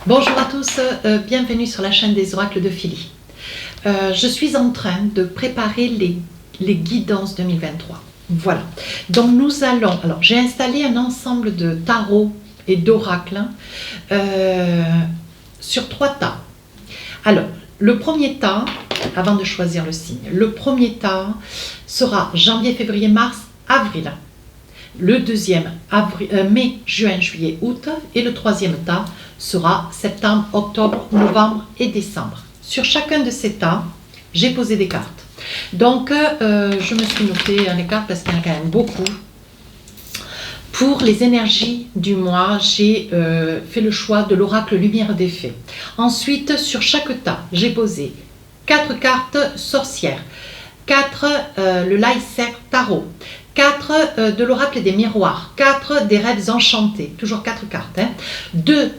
Bonjour à tous, bienvenue sur la chaîne des oracles de Philly. Je suis en train de préparer les guidances 2023. Voilà, donc nous allons, alors j'ai installé un ensemble de tarots et d'oracles sur 3 tas. Alors, le premier tas, avant de choisir le signe, le premier tas sera janvier, février, mars, avril. Le deuxième, mai, juin, juillet, août. Et le troisième tas sera septembre, octobre, novembre et décembre. Sur chacun de ces tas, j'ai posé des cartes. Donc, je me suis noté les cartes parce qu'il y en a quand même beaucoup. Pour les énergies du mois, j'ai fait le choix de l'oracle Lumière des Fées. Ensuite, sur chaque tas, j'ai posé 4 cartes sorcières, 4 le Lyser Tarot, 4 de l'oracle des miroirs, 4 des rêves enchantés, toujours 4 cartes, 2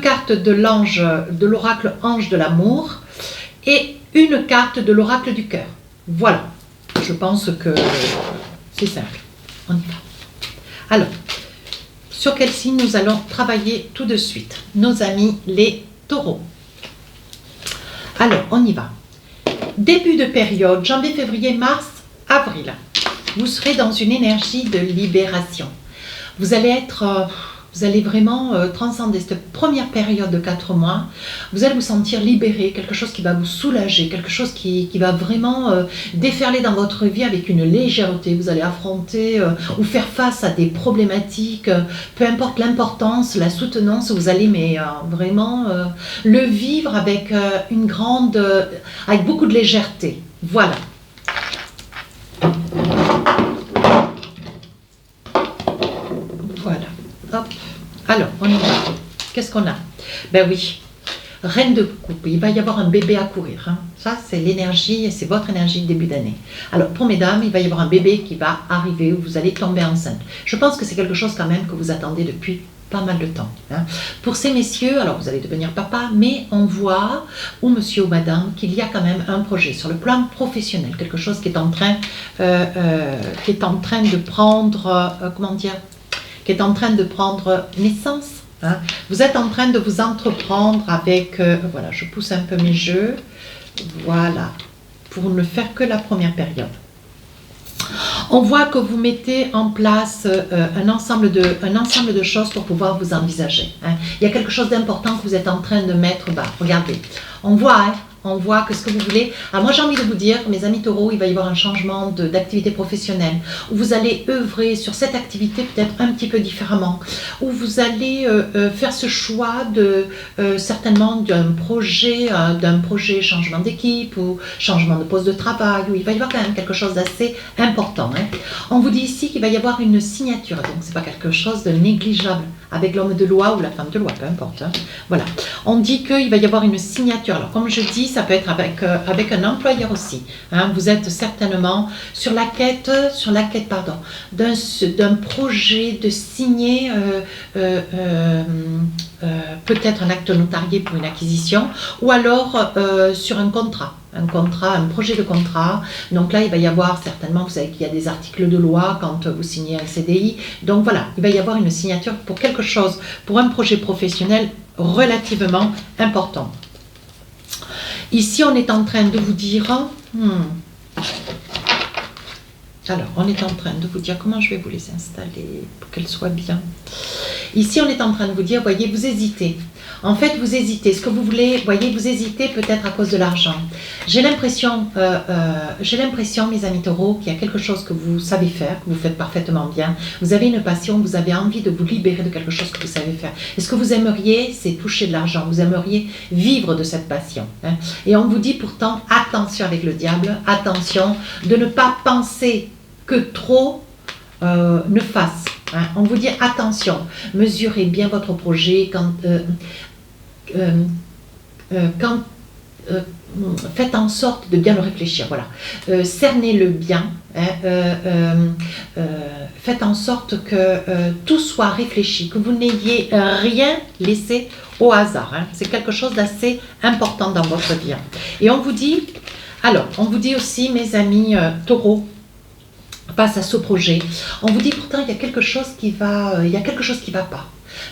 cartes de l'ange, de l'oracle ange de l'amour et une carte de l'oracle du cœur. Voilà, je pense que c'est simple, on y va. Alors, sur quel signe nous allons travailler tout de suite? Nos amis les taureaux. Alors, on y va. Début de période, janvier, février, mars, avril. Vous serez dans une énergie de libération. Vous allez vraiment transcender cette première période de 4 mois. Vous allez vous sentir libéré, quelque chose qui va vous soulager, quelque chose qui va vraiment déferler dans votre vie avec une légèreté. Vous allez affronter ou faire face à des problématiques, peu importe l'importance, la soutenance, vous allez vraiment le vivre avec avec beaucoup de légèreté. Voilà. Voilà. Hop. Alors, on y va. Qu'est-ce qu'on a? Ben oui, reine de coupe, il va y avoir un bébé à courir. Ça, c'est l'énergie, c'est votre énergie de début d'année. Alors, pour mesdames, il va y avoir un bébé qui va arriver où vous allez tomber enceinte. Je pense que c'est quelque chose quand même que vous attendez depuis pas mal de temps. Pour ces messieurs, alors vous allez devenir papa, mais on voit, ou monsieur ou madame, qu'il y a quand même un projet sur le plan professionnel, quelque chose qui est en train de prendre, qui est en train de prendre naissance. Vous êtes en train de vous entreprendre avec, voilà, je pousse un peu mes jeux, voilà, pour ne faire que la première période. On voit que vous mettez en place un ensemble de choses pour pouvoir vous envisager. Il y a quelque chose d'important que vous êtes en train de mettre bas. Regardez, on voit que ce que vous voulez. Alors moi j'ai envie de vous dire, mes amis taureaux, il va y avoir un changement d'activité professionnelle, où vous allez œuvrer sur cette activité peut-être un petit peu différemment, où vous allez faire ce choix certainement d'un projet changement d'équipe ou changement de poste de travail, où il va y avoir quand même quelque chose d'assez important. On vous dit ici qu'il va y avoir une signature, donc c'est pas quelque chose de négligeable avec l'homme de loi ou la femme de loi, peu importe. Voilà, on dit qu'il va y avoir une signature. Alors comme je dis, ça peut être avec un employeur aussi. Vous êtes certainement sur la quête d'un projet de signer peut-être un acte notarié pour une acquisition, ou alors sur un projet de contrat. Donc là, il va y avoir certainement, vous savez qu'il y a des articles de loi quand vous signez un CDI. Donc voilà, il va y avoir une signature pour quelque chose, pour un projet professionnel relativement important. Ici, on est en train de vous dire... Alors, on est en train de vous dire comment je vais vous les installer pour qu'elles soient bien. Ici, on est en train de vous dire, voyez, vous hésitez. En fait, vous hésitez. Ce que vous voulez, voyez, vous hésitez peut-être à cause de l'argent. J'ai l'impression, mes amis taureaux, qu'il y a quelque chose que vous savez faire, que vous faites parfaitement bien. Vous avez une passion, vous avez envie de vous libérer de quelque chose que vous savez faire. Et ce que vous aimeriez, c'est toucher de l'argent. Vous aimeriez vivre de cette passion. Et on vous dit pourtant, attention avec le diable, attention de ne pas penser que trop ne fasse. On vous dit attention, mesurez bien votre projet faites en sorte de bien le réfléchir, voilà. Cernez-le bien, faites en sorte que tout soit réfléchi, que vous n'ayez rien laissé au hasard. C'est quelque chose d'assez important dans votre vie. Et on vous dit aussi, mes amis taureaux, face à ce projet, on vous dit pourtant il y a quelque chose qui va pas.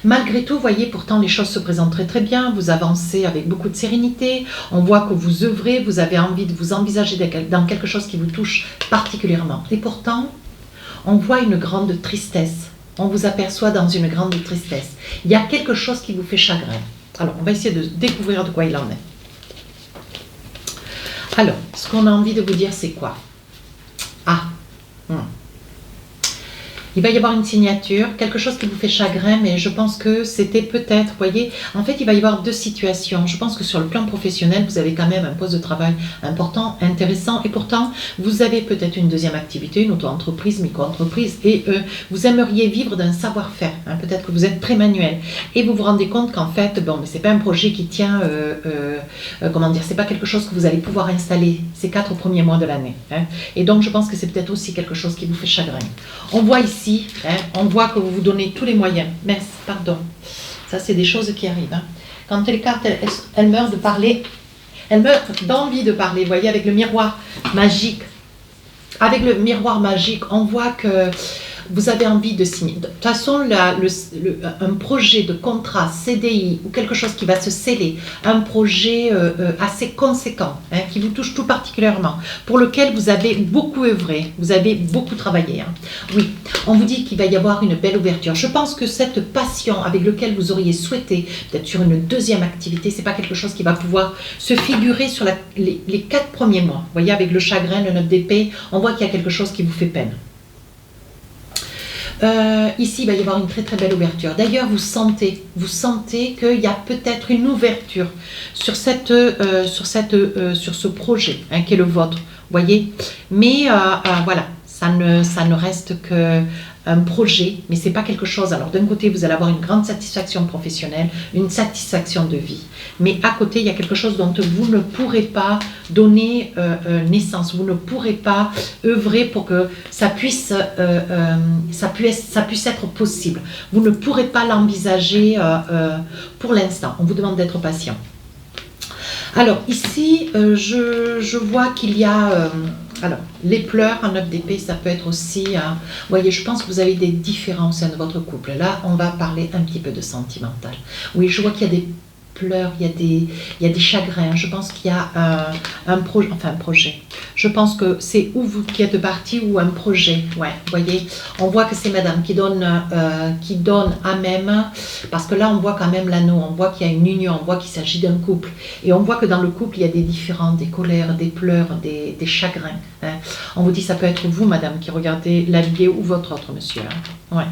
Malgré tout, voyez, pourtant les choses se présentent très très bien, vous avancez avec beaucoup de sérénité, on voit que vous œuvrez, vous avez envie de vous envisager dans quelque chose qui vous touche particulièrement. Et pourtant, on voit une grande tristesse, on vous aperçoit dans une grande tristesse. Il y a quelque chose qui vous fait chagrin. Alors, on va essayer de découvrir de quoi il en est. Alors, ce qu'on a envie de vous dire, c'est quoi? Il va y avoir une signature, quelque chose qui vous fait chagrin, mais je pense que c'était peut-être, vous voyez, en fait, il va y avoir deux situations. Je pense que sur le plan professionnel, vous avez quand même un poste de travail important, intéressant, et pourtant, vous avez peut-être une deuxième activité, une auto-entreprise, micro-entreprise, et vous aimeriez vivre d'un savoir-faire. Hein, peut-être que vous êtes très manuel, et vous vous rendez compte qu'en fait, bon, mais c'est pas un projet qui tient, comment dire, c'est pas quelque chose que vous allez pouvoir installer ces 4 premiers mois de l'année. Hein, et donc, je pense que c'est peut-être aussi quelque chose qui vous fait chagrin. On voit ici, on voit que vous vous donnez tous les moyens. Merci, pardon. Ça, c'est des choses qui arrivent. Hein. Quand les cartes, elles meurent de parler, elles meurent d'envie de parler. Vous voyez, avec le miroir magique. Avec le miroir magique, on voit que vous avez envie de signer. De toute façon, un projet de contrat, CDI, ou quelque chose qui va se sceller, un projet assez conséquent, hein, qui vous touche tout particulièrement, pour lequel vous avez beaucoup œuvré, vous avez beaucoup travaillé. Hein. Oui, on vous dit qu'il va y avoir une belle ouverture. Je pense que cette passion avec laquelle vous auriez souhaité, peut-être sur une deuxième activité, c'est pas quelque chose qui va pouvoir se figurer sur les 4 premiers mois. Vous voyez, avec le chagrin, le 9 d'épée, on voit qu'il y a quelque chose qui vous fait peine. Ici, il va y avoir une très très belle ouverture. D'ailleurs, vous sentez qu'il y a peut-être une ouverture sur ce projet, hein, qui est le vôtre, voyez. Mais voilà, ça ne reste qu'un projet, mais c'est pas quelque chose. Alors d'un côté, vous allez avoir une grande satisfaction professionnelle, une satisfaction de vie. Mais à côté, il y a quelque chose dont vous ne pourrez pas donner naissance. Vous ne pourrez pas œuvrer pour que ça puisse être possible. Vous ne pourrez pas l'envisager pour l'instant. On vous demande d'être patient. Alors ici, je vois qu'il y a... alors, les pleurs en 9 d'épée, ça peut être aussi... vous voyez, je pense que vous avez des différends au sein de votre couple. Là, on va parler un petit peu de sentimental. Oui, je vois qu'il y a des pleurs, il y a des chagrins. Je pense qu'il y a un projet. Je pense que c'est ou vous qui êtes parti ou un projet. Ouais, vous voyez, on voit que c'est madame qui donne à même, parce que là, on voit quand même l'anneau, on voit qu'il y a une union, on voit qu'il s'agit d'un couple. Et on voit que dans le couple, il y a des différends, des colères, des pleurs, des chagrins. Hein. On vous dit, ça peut être vous, madame, qui regardez la vidéo, ou votre autre monsieur. Hein. Ouais.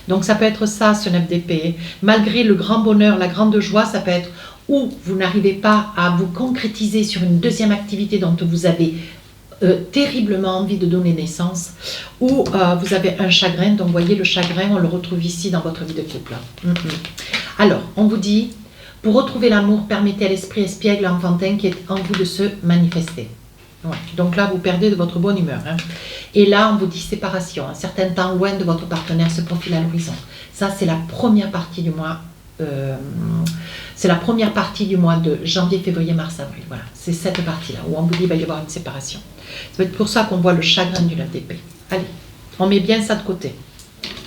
Donc ça peut être ça, ce 9 d'épée. Malgré le grand bonheur, la grande joie, ça peut être ou vous n'arrivez pas à vous concrétiser sur une deuxième activité dont vous avez terriblement envie de donner naissance, ou vous avez un chagrin. Donc vous voyez, le chagrin, on le retrouve ici dans votre vie de couple. Alors, on vous dit, pour retrouver l'amour, permettez à l'esprit espiègle enfantin qui est en vous de se manifester. Ouais. Donc là, vous perdez de votre bonne humeur. Hein. Et là, on vous dit séparation. Un certain temps loin de votre partenaire se profile à l'horizon. Ça, c'est la première partie du mois. C'est la première partie du mois de janvier, février, mars, avril. Voilà, c'est cette partie-là où on vous dit qu'il va y avoir une séparation. Ça va être pour ça qu'on voit le chagrin du 9 d'épée. Allez, on met bien ça de côté.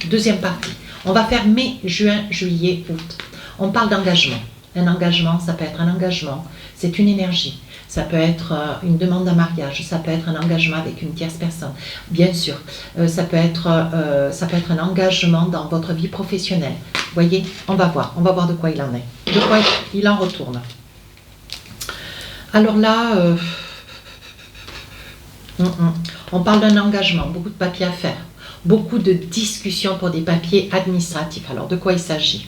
Deuxième partie. On va faire mai, juin, juillet, août. On parle d'engagement. Un engagement, ça peut être un engagement. C'est une énergie. Ça peut être une demande en mariage, ça peut être un engagement avec une tierce personne, bien sûr. Ça peut être un engagement dans votre vie professionnelle. Vous voyez, on va voir de quoi il en est, de quoi il en retourne. Alors là, on parle d'un engagement, beaucoup de papiers à faire, beaucoup de discussions pour des papiers administratifs. Alors, de quoi il s'agit ?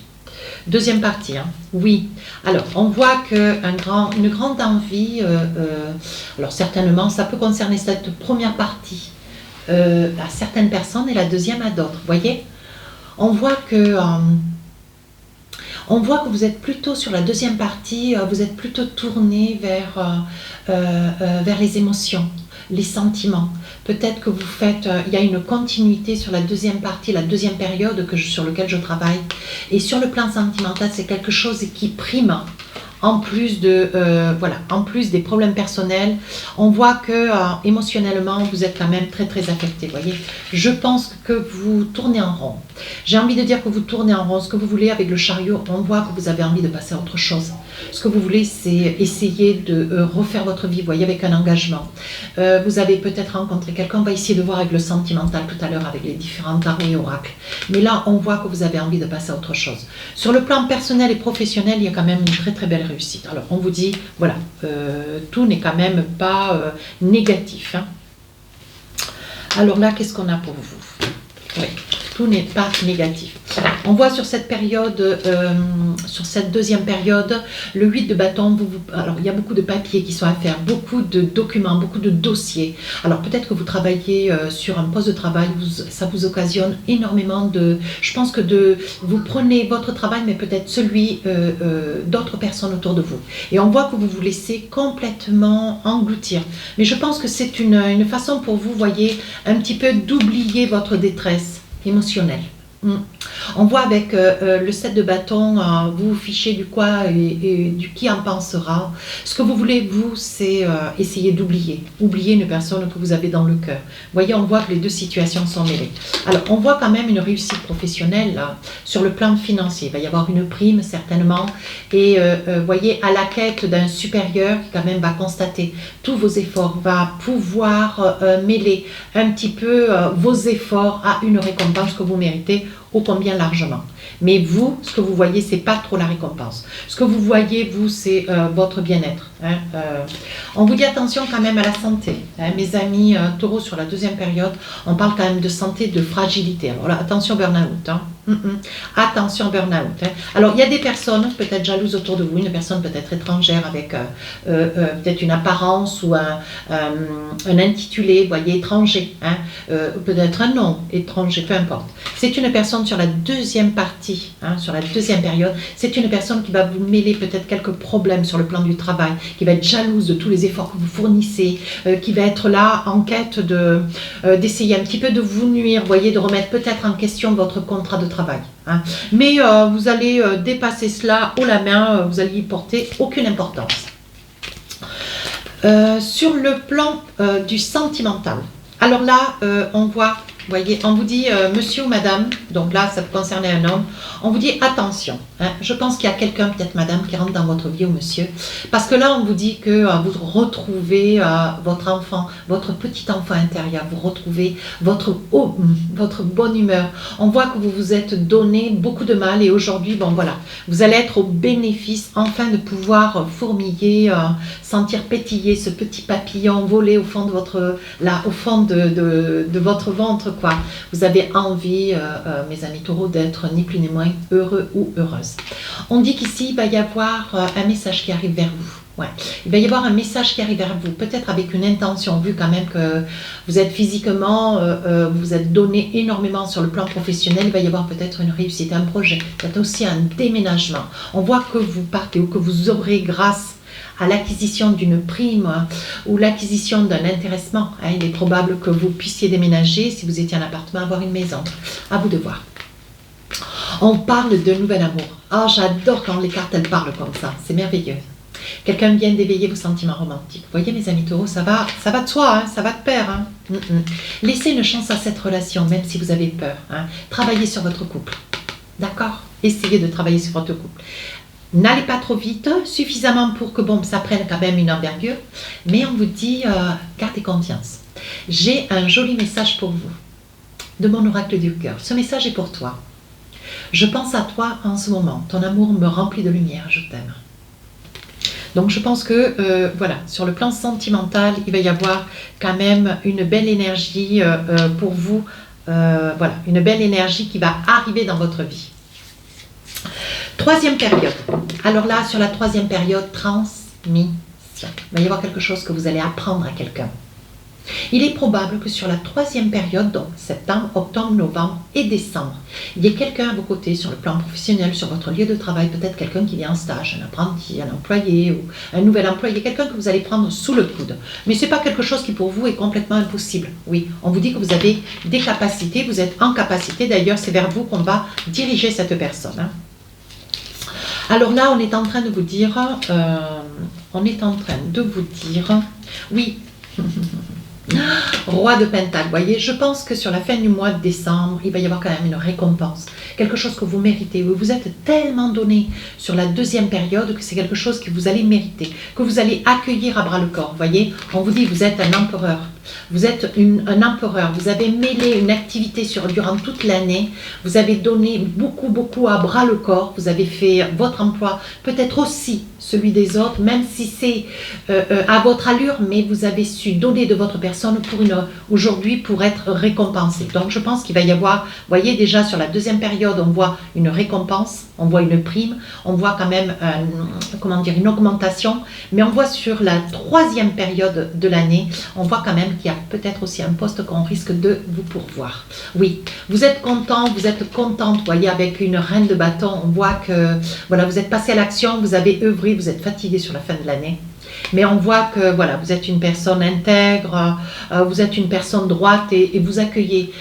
Deuxième partie, hein. Oui. Alors, on voit une grande envie, alors certainement, ça peut concerner cette première partie à certaines personnes et la deuxième à d'autres. Vous voyez, on voit que vous êtes plutôt sur la deuxième partie, vous êtes plutôt tourné vers les émotions, les sentiments. Peut-être que il y a une continuité sur la deuxième partie, la deuxième période sur laquelle je travaille. Et sur le plan sentimental, c'est quelque chose qui prime en plus de voilà, en plus des problèmes personnels, on voit que émotionnellement vous êtes quand même très très affecté. Voyez, je pense que vous tournez en rond. J'ai envie de dire que vous tournez en rond. Ce que vous voulez avec le chariot, on voit que vous avez envie de passer à autre chose. Ce que vous voulez, c'est essayer de refaire votre vie, voyez, avec un engagement. Vous avez peut-être rencontré quelqu'un, on va essayer de voir avec le sentimental tout à l'heure, avec les différents tarots et oracles. Mais là, on voit que vous avez envie de passer à autre chose. Sur le plan personnel et professionnel, il y a quand même une très très belle réussite. Alors, on vous dit, voilà, tout n'est quand même pas négatif. Hein. Alors là, qu'est-ce qu'on a pour vous? Oui, tout n'est pas négatif. On voit sur cette période, sur cette deuxième période, le 8 de bâton, alors il y a beaucoup de papiers qui sont à faire, beaucoup de documents, beaucoup de dossiers. Alors peut-être que vous travaillez sur un poste de travail, ça vous occasionne énormément de... Je pense que vous prenez votre travail, mais peut-être celui d'autres personnes autour de vous. Et on voit que vous vous laissez complètement engloutir. Mais je pense que c'est une façon pour vous, voyez, un petit peu d'oublier votre détresse émotionnelle. On voit avec le 7 de bâton, vous vous fichez du quoi et du qui en pensera. Ce que vous voulez, vous, c'est essayer d'oublier. Oublier une personne que vous avez dans le cœur. Vous voyez, on voit que les deux situations sont mêlées. Alors, on voit quand même une réussite professionnelle là, sur le plan financier. Il va y avoir une prime, certainement. Et vous voyez, à la quête d'un supérieur qui quand même va constater tous vos efforts, va pouvoir mêler un petit peu vos efforts à une récompense que vous méritez, ô combien largement. Mais vous, ce que vous voyez, c'est pas trop la récompense. Ce que vous voyez, vous, c'est votre bien-être. Hein. On vous dit attention quand même à la santé. Hein. Mes amis taureaux, sur la deuxième période, on parle quand même de santé, de fragilité. Alors là, attention burn-out. Hein. Attention burn-out. Hein. Alors, il y a des personnes peut-être jalouses autour de vous, une personne peut-être étrangère avec peut-être une apparence ou un intitulé, vous voyez, étranger. Hein. Peut-être un nom étranger, peu importe. C'est une personne sur la deuxième partie, hein, sur la deuxième période, c'est une personne qui va vous mêler peut-être quelques problèmes sur le plan du travail, qui va être jalouse de tous les efforts que vous fournissez, qui va être là en quête d'essayer un petit peu de vous nuire, vous voyez, de remettre peut-être en question votre contrat de travail. Hein. Mais vous allez dépasser cela haut la main, vous allez y porter aucune importance. Sur le plan du sentimental, alors là, on voit... Vous voyez, on vous dit monsieur ou madame, donc là ça peut concerner un homme, on vous dit attention, hein, je pense qu'il y a quelqu'un, peut-être madame, qui rentre dans votre vie ou monsieur, parce que là on vous dit que vous retrouvez votre enfant, votre petit enfant intérieur, vous retrouvez votre bonne humeur, on voit que vous vous êtes donné beaucoup de mal et aujourd'hui, bon voilà, vous allez être au bénéfice enfin de pouvoir fourmiller, sentir pétiller ce petit papillon voler au fond de votre, là, au fond de votre ventre, quoi. Vous avez envie, mes amis taureaux, d'être ni plus ni moins heureux ou heureuse. On dit qu'ici, il va y avoir un message qui arrive vers vous. Ouais. Il va y avoir un message qui arrive vers vous, peut-être avec une intention, vu quand même que vous êtes physiquement, vous êtes donné énormément sur le plan professionnel, il va y avoir peut-être une réussite, un projet, peut-être aussi un déménagement. On voit que vous partez ou que vous aurez grâce à l'acquisition d'une prime ou l'acquisition d'un intéressement. Hein, il est probable que vous puissiez déménager, si vous étiez en appartement, avoir une maison. À vous de voir. On parle de nouvel amour. Oh, j'adore quand les cartes, elles parlent comme ça. C'est merveilleux. Quelqu'un vient d'éveiller vos sentiments romantiques. Vous voyez, mes amis taureaux, ça va de soi, hein, ça va de pair. Hein. Laissez une chance à cette relation, même si vous avez peur. Hein. Travaillez sur votre couple. D'accord? Essayez de travailler sur votre couple. N'allez pas trop vite, suffisamment pour que bon, ça prenne quand même une envergure, mais on vous dit, gardez confiance. J'ai un joli message pour vous, de mon oracle du cœur. Ce message est pour toi. Je pense à toi en ce moment, ton amour me remplit de lumière, je t'aime. Donc je pense que, voilà, sur le plan sentimental, il va y avoir quand même une belle énergie pour vous, voilà, une belle énergie qui va arriver dans votre vie. Troisième période. Alors là, sur la troisième période, transmission. Il va y avoir quelque chose que vous allez apprendre à quelqu'un. Il est probable que sur la troisième période, donc septembre, octobre, novembre et décembre, il y ait quelqu'un à vos côtés sur le plan professionnel, sur votre lieu de travail, peut-être quelqu'un qui vient en stage, un apprenti, un employé ou un nouvel employé, quelqu'un que vous allez prendre sous le coude. Mais ce n'est pas quelque chose qui pour vous est complètement impossible. Oui, on vous dit que vous avez des capacités, vous êtes en capacité, d'ailleurs c'est vers vous qu'on va diriger cette personne. Hein. Alors là, on est en train de vous dire, oui, Roi de Pentacle, voyez, je pense que sur la fin du mois de décembre, il va y avoir quand même une récompense, quelque chose que vous méritez. Vous êtes tellement donné sur la deuxième période que c'est quelque chose que vous allez mériter, que vous allez accueillir à bras le corps. Voyez, on vous dit, vous êtes un empereur. Vous êtes un empereur, vous avez mêlé une activité durant toute l'année, vous avez donné beaucoup à bras le corps, vous avez fait votre emploi, peut-être aussi celui des autres, même si c'est à votre allure, mais vous avez su donner de votre personne aujourd'hui pour être récompensé. Donc je pense qu'il va y avoir, vous voyez déjà sur la deuxième période, on voit une récompense, on voit une prime, on voit quand même une augmentation, mais on voit sur la troisième période de l'année, on voit quand même qu'il y a peut-être aussi un poste qu'on risque de vous pourvoir. Oui, vous êtes content, vous êtes contente, vous voyez, avec une reine de bâton, on voit que voilà, vous êtes passé à l'action, vous avez œuvré, vous êtes fatigué sur la fin de l'année. Mais on voit que voilà, vous êtes une personne intègre, vous êtes une personne droite et vous accueillez.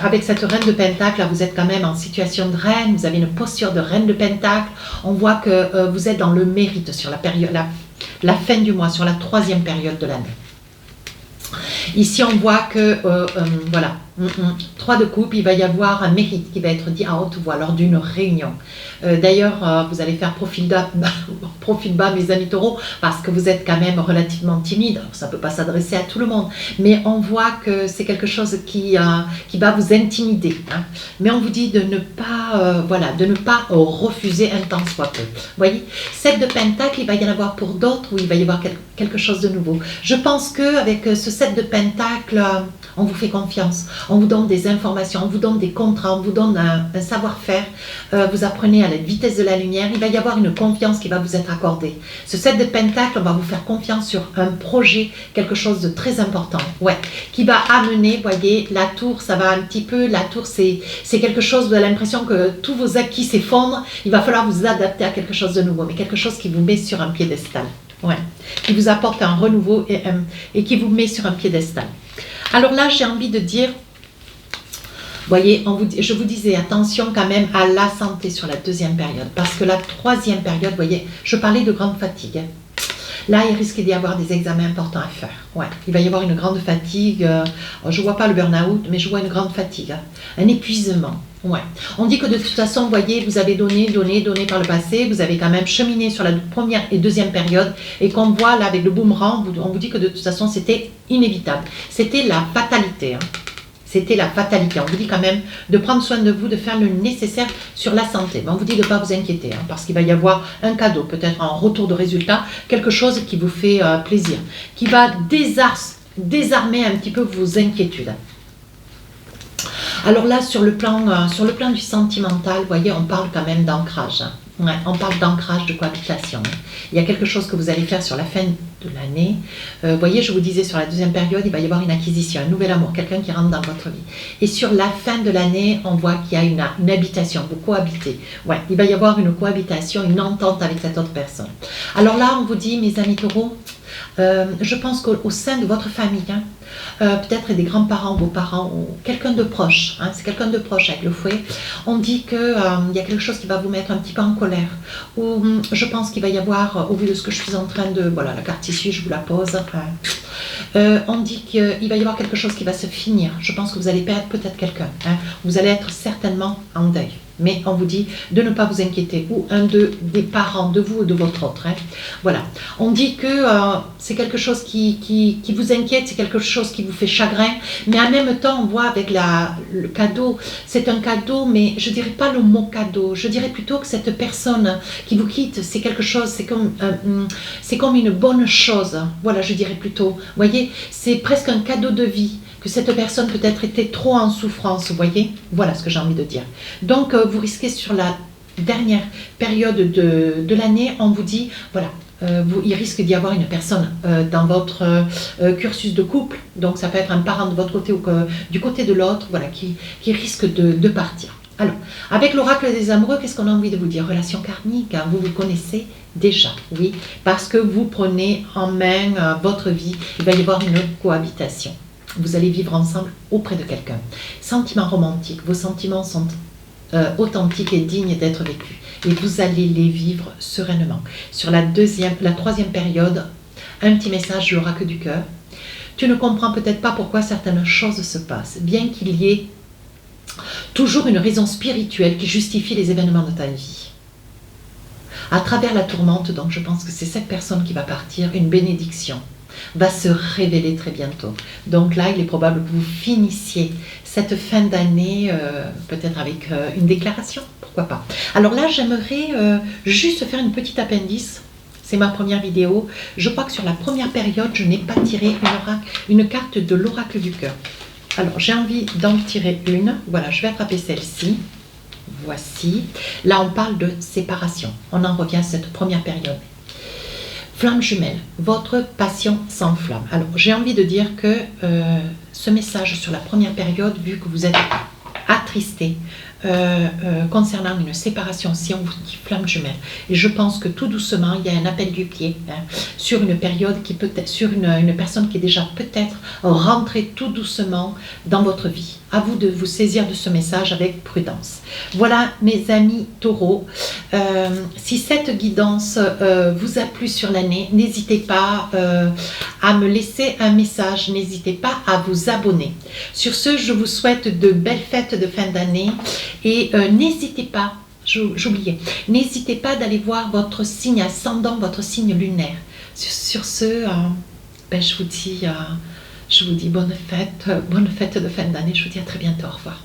Avec cette reine de Pentacle, là, vous êtes quand même en situation de reine, vous avez une posture de reine de Pentacle. On voit que vous êtes dans le mérite sur la période, la fin du mois, sur la troisième période de l'année. Ici, on voit que, voilà, 3 de coupe, il va y avoir un mérite qui va être dit à haute voix lors d'une réunion. D'ailleurs, vous allez faire profil bas, mes amis taureaux, parce que vous êtes quand même relativement timide. Ça ne peut pas s'adresser à tout le monde, mais on voit que c'est quelque chose qui va vous intimider. Hein. Mais on vous dit de ne pas, de ne pas refuser un tant soit peu. Vous voyez, 7 de Pentacle, il va y en avoir pour d'autres où il va y avoir quelque chose de nouveau. Je pense qu'avec ce 7 de Pentacle, on vous fait confiance, on vous donne des informations, on vous donne des contrats, on vous donne un savoir-faire, vous apprenez à la vitesse de la lumière, il va y avoir une confiance qui va vous être accordée. Ce 7 de Pentacle, on va vous faire confiance sur un projet, quelque chose de très important, ouais, qui va amener, voyez, la tour, ça va un petit peu, la tour c'est quelque chose, vous avez l'impression que tous vos acquis s'effondrent, il va falloir vous adapter à quelque chose de nouveau, mais quelque chose qui vous met sur un piédestal, ouais, qui vous apporte un renouveau et qui vous met sur un piédestal. Alors là, j'ai envie de dire, voyez, je vous disais, attention quand même à la santé sur la deuxième période, parce que la troisième période, voyez, je parlais de grande fatigue. Là, il risque d'y avoir des examens importants à faire. Ouais, il va y avoir une grande fatigue. Je ne vois pas le burn-out, mais je vois une grande fatigue, un épuisement. Ouais. On dit que de toute façon, vous voyez, vous avez donné par le passé, vous avez quand même cheminé sur la première et deuxième période, et qu'on voit là avec le boomerang, on vous dit que de toute façon, c'était inévitable. C'était la fatalité. Hein. C'était la fatalité. On vous dit quand même de prendre soin de vous, de faire le nécessaire sur la santé. Mais on vous dit de ne pas vous inquiéter, hein, parce qu'il va y avoir un cadeau, peut-être un retour de résultat, quelque chose qui vous fait plaisir, qui va désarmer un petit peu vos inquiétudes. Alors là, sur le plan du sentimental, vous voyez, on parle quand même d'ancrage. Hein. Ouais, on parle d'ancrage, de cohabitation. Il y a quelque chose que vous allez faire sur la fin de l'année. Vous voyez, je vous disais, sur la deuxième période, il va y avoir une acquisition, un nouvel amour, quelqu'un qui rentre dans votre vie. Et sur la fin de l'année, on voit qu'il y a une habitation, vous cohabitez. Ouais, il va y avoir une cohabitation, une entente avec cette autre personne. Alors là, on vous dit, mes amis taureaux, je pense qu'au sein de votre famille, hein, peut-être des grands-parents, vos parents, ou quelqu'un de proche, hein, c'est quelqu'un de proche avec le fouet, on dit qu'il y a quelque chose qui va vous mettre un petit peu en colère, ou je pense qu'il va y avoir, au vu de ce que je suis en train de, voilà, la carte issue, je vous la pose, on dit qu'il va y avoir quelque chose qui va se finir, je pense que vous allez perdre peut-être quelqu'un, hein, vous allez être certainement en deuil. Mais on vous dit de ne pas vous inquiéter, ou des parents de vous ou de votre autre. Hein. Voilà. On dit que c'est quelque chose qui vous inquiète, c'est quelque chose qui vous fait chagrin, mais en même temps, on voit avec le cadeau, c'est un cadeau, mais je ne dirais pas le mot cadeau, je dirais plutôt que cette personne qui vous quitte, c'est quelque chose, c'est comme une bonne chose. Voilà, je dirais plutôt. Vous voyez, c'est presque un cadeau de vie. Que cette personne peut-être était trop en souffrance, vous voyez. Voilà ce que j'ai envie de dire. Donc, vous risquez sur la dernière période de l'année, on vous dit, voilà, il risque d'y avoir une personne dans votre cursus de couple, donc ça peut être un parent de votre côté ou du côté de l'autre, voilà, qui risque de partir. Alors, avec l'oracle des amoureux, qu'est-ce qu'on a envie de vous dire? Relation karmique, hein, vous vous connaissez déjà, oui, parce que vous prenez en main votre vie, il va y avoir une cohabitation. Vous allez vivre ensemble auprès de quelqu'un. Sentiments romantiques, vos sentiments sont authentiques et dignes d'être vécues. Et vous allez les vivre sereinement. Sur la troisième période, un petit message de l'oracle du cœur. Tu ne comprends peut-être pas pourquoi certaines choses se passent, bien qu'il y ait toujours une raison spirituelle qui justifie les événements de ta vie. À travers la tourmente, donc je pense que c'est cette personne qui va partir, une bénédiction va se révéler très bientôt. Donc là, il est probable que vous finissiez cette fin d'année peut-être avec une déclaration, pourquoi pas. Alors là, j'aimerais juste faire une petite appendice. C'est ma première vidéo. Je crois que sur la première période, je n'ai pas tiré une carte de l'oracle du cœur. Alors, j'ai envie d'en tirer une. Voilà, je vais attraper celle-ci. Voici. Là, on parle de séparation. On en revient à cette première période. Flamme jumelle, votre passion s'enflamme. Alors, j'ai envie de dire que ce message sur la première période, vu que vous êtes attristé concernant une séparation, si on vous dit flamme jumelle, et je pense que tout doucement, il y a un appel du pied sur une période qui peut être, sur une personne qui est déjà peut-être rentrée tout doucement dans votre vie. À vous de vous saisir de ce message avec prudence. Voilà mes amis taureaux, si cette guidance vous a plu sur l'année, n'hésitez pas à me laisser un message, n'hésitez pas à vous abonner. Sur ce, je vous souhaite de belles fêtes de fin d'année et n'hésitez pas, j'oubliais, n'hésitez pas d'aller voir votre signe ascendant, votre signe lunaire. Sur ce, je vous dis bonne fête de fin d'année, je vous dis à très bientôt, au revoir.